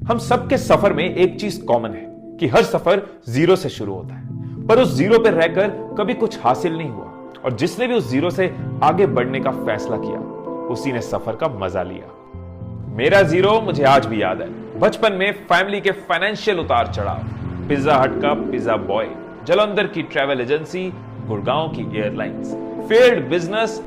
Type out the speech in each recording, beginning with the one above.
हम सबके सफर में एक चीज कॉमन है कि हर सफर जीरो से शुरू होता है, पर उस जीरो पर रहकर कभी कुछ हासिल नहीं हुआ। और जिसने भी उस जीरो से आगे बढ़ने का फैसला किया, उसी ने सफर का मजा लिया। मेरा जीरो मुझे आज भी याद है। बचपन में फैमिली के फाइनेंशियल उतार चढ़ाव, पिज्जा हट का पिज्जा बॉय, जालंधर की ट्रैवल एजेंसी, गुड़गांव की एयरलाइंस, फेल्ड बिजनेस,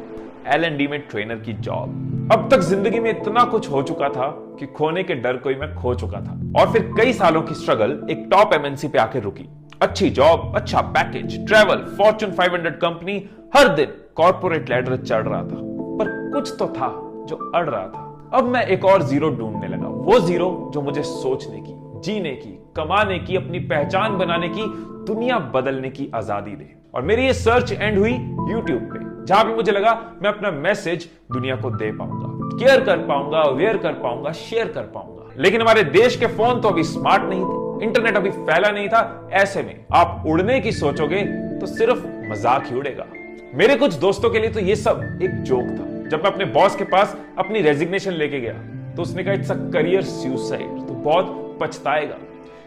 L&D में ट्रेनर की जॉब। अब तक जिंदगी में इतना कुछ हो चुका था कि खोने के डर को ही मैं खो चुका था। और फिर कई सालों की स्ट्रगल एक टॉप MNC पे आकर रुकी। अच्छी जॉब, अच्छा पैकेज, ट्रैवल, फॉर्च्यून 500 कंपनी, हर दिन कॉर्पोरेट लैडर चढ़ रहा था, पर कुछ तो था जो अड़ रहा था। अब मैं एक और जीरो ढूंढने लगा, वो जीरो जो मुझे सोचने की, जीने की, कमाने की, अपनी पहचान बनाने की, दुनिया बदलने की आजादी दे। और मेरी ये सर्च एंड हुई YouTube पे, जहां भी मुझे लगा मैं अपना मैसेज दुनिया को दे पाऊंगा, केयर कर पाऊंगा, अवेयर कर पाऊंगा, शेयर कर पाऊंगा। लेकिन हमारे देश के फोन तो अभी स्मार्ट नहीं थे, इंटरनेट अभी फैला नहीं था। ऐसे में आप उड़ने की सोचोगे तो सिर्फ मजाक ही उड़ेगा। मेरे कुछ दोस्तों के लिए तो ये सब एक जोक था। जब मैं अपने बॉस के पास अपनी रेजिग्नेशन लेके गया तो उसने कहा इट्स अ करियर सुसाइड, तो बहुत पछताएगा।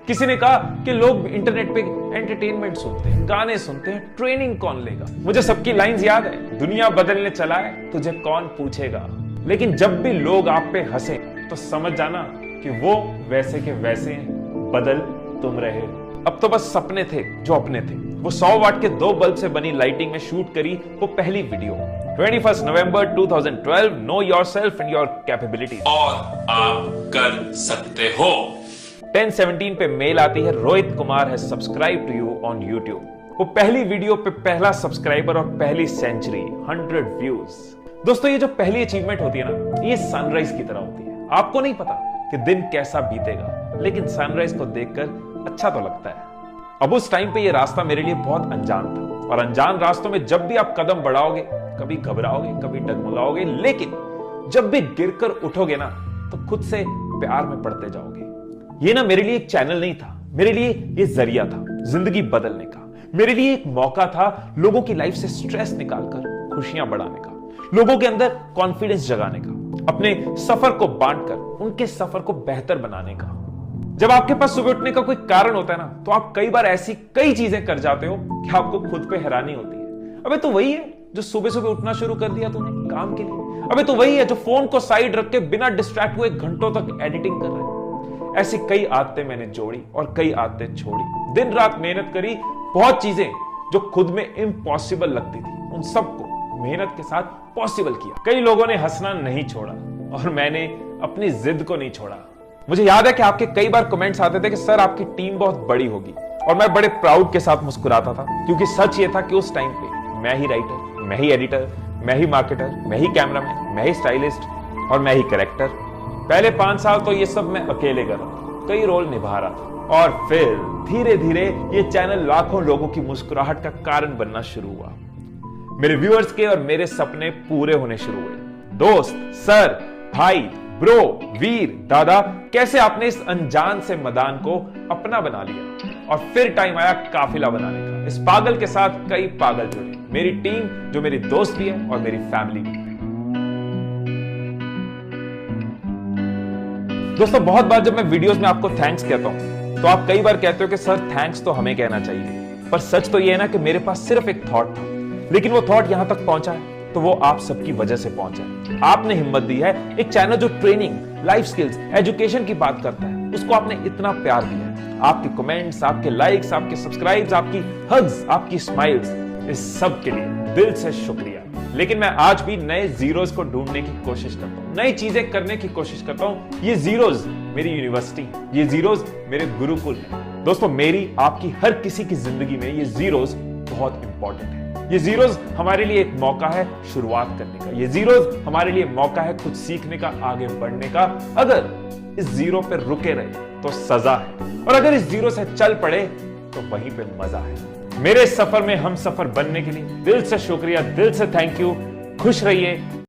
किसी ने कहा कि लोग इंटरनेट पे एंटरटेनमेंट सुनते हैं, गाने सुनते हैं, ट्रेनिंग कौन लेगा। मुझे सबकी लाइंस याद है, दुनिया बदलने चला है, तुझे कौन पूछेगा। लेकिन जब भी लोग आप पे हंसे तो समझ जाना कि वो वैसे के वैसे हैं, बदल तुम रहे। अब तो बस सपने थे जो अपने थे। वो 100 वाट के 2 बल्ब से बनी लाइटिंग में शूट करी वो पहली video. 21 November 2012, no yourself and your capabilities, और आप कर सकते हो। 10:17 पे मेल आती है, Rohit Kumar has subscribe to you on YouTube. वो पहली वीडियो पे पहला सब्सक्राइबर और पहली सेंचुरी, 100 व्यूज। दोस्तों, ये जो पहली अचीवमेंट होती है ना, ये सनराइज की तरह होती है। आपको नहीं पता कि दिन कैसा बीतेगा, लेकिन सनराइज को देखकर अच्छा तो लगता है। अब उस टाइम पे ये रास्ता मेरे लिए बहुत अनजान था, और अनजान रास्तों में जब भी आप कदम बढ़ाओगे, कभी घबराओगे, कभी डगमगाओगे, लेकिन जब भी गिरकर उठोगे ना, तो खुद से प्यार में पड़ते जाओगे। ये ना मेरे लिए एक चैनल नहीं था, मेरे लिए ये जरिया था जिंदगी बदलने का। मेरे लिए एक मौका था लोगों की लाइफ से स्ट्रेस निकालकर खुशियां बढ़ाने का, लोगों के अंदर कॉन्फिडेंस जगाने का, अपने सफर को बांटकर उनके सफर को बेहतर बनाने का। जब आपके पास सुबह उठने का कोई कारण होता है ना, तो आप कई बार ऐसी कई चीजें कर जाते हो कि आपको खुद पे हैरानी होती है। अबे तो वही है जो सुबह सुबह उठना शुरू कर दिया तूने काम के लिए। अबे तो वही है जो फोन को साइड रख के बिना डिस्ट्रैक्ट हुए घंटों तक एडिटिंग कर रहे हैं। ऐसी कई आदतें मैंने जोड़ी और कई आदतें छोड़ी। दिन रात मेहनत करी, बहुत चीजें जो खुद में इम्पॉसिबल लगती थी, उन सबको मेहनत के साथ पॉसिबल किया। कई लोगों ने हंसना नहीं छोड़ा और मैंने अपनी जिद को नहीं छोड़ा। मुझे याद है कि आपके कई बार कमेंट्स आते थे कि सर आपकी टीम बहुत बड़ी होगी, और मैं बड़े प्राउड के साथ मुस्कुराता था, क्योंकि सच ये था कि उस टाइम पे मैं ही राइटर, मैं ही एडिटर, मैं ही मार्केटर, मैं ही कैमरामैन, मैं ही स्टाइलिस्ट और मैं ही करेक्टर। पहले 5 साल तो ये सब मैं अकेले कर रहा था, कई रोल निभा रहा था। और फिर धीरे धीरे ये चैनल लाखों लोगों की मुस्कुराहट का कारण बनना शुरू हुआ। मेरे व्यूअर्स के और मेरे सपने पूरे होने शुरू हुए। दोस्त, सर, भाई, ब्रो, वीर, दादा, कैसे आपने इस अनजान से मैदान को अपना बना लिया। और फिर टाइम आया काफिला बनाने का। इस पागल के साथ कई पागल जुड़े, मेरी टीम जो मेरी दोस्त भी है और मेरी फैमिली भी। दोस्तों, बहुत बार जब मैं वीडियोस में आपको थैंक्स कहता हूं, तो आप कई बार कहते हो कि सर थैंक्स तो हमें कहना चाहिए। पर सच तो यह है ना कि मेरे पास सिर्फ एक थॉट था, लेकिन वो थॉट यहां तक पहुंचा है तो वो आप सबकी वजह से पहुंचा है। आपने हिम्मत दी है। एक चैनल जो ट्रेनिंग, लाइफ स्किल्स, एजुकेशन की बात करता है, उसको आपने इतना प्यार दिया है। आपके कमेंट्स, आपके लाइक्स, आपके सब्सक्राइब्स, आपकी हग्स, आपकी स्माइल्स, इस सब के लिए दिल से शुक्रिया। लेकिन मैं आज भी नए जीरोज को ढूंढने की कोशिश करता हूं, नई चीजें करने की कोशिश करता हूं। ये जीरोज मेरी यूनिवर्सिटी, ये जीरोज मेरे गुरुकुल है। दोस्तों, मेरी आपकी हर किसी की जिंदगी में ये जीरोज बहुत इंपॉर्टेंट है। ये जीरोज हमारे लिए एक मौका है शुरुआत करने का। ये जीरोज हमारे लिए मौका है कुछ सीखने का, आगे बढ़ने का। अगर इस जीरो पे रुके रहे तो सजा है, और अगर इस जीरो से चल पड़े तो वहीं पे मजा है। मेरे सफर में हम सफर बनने के लिए दिल से शुक्रिया, दिल से थैंक यू। खुश रहिए।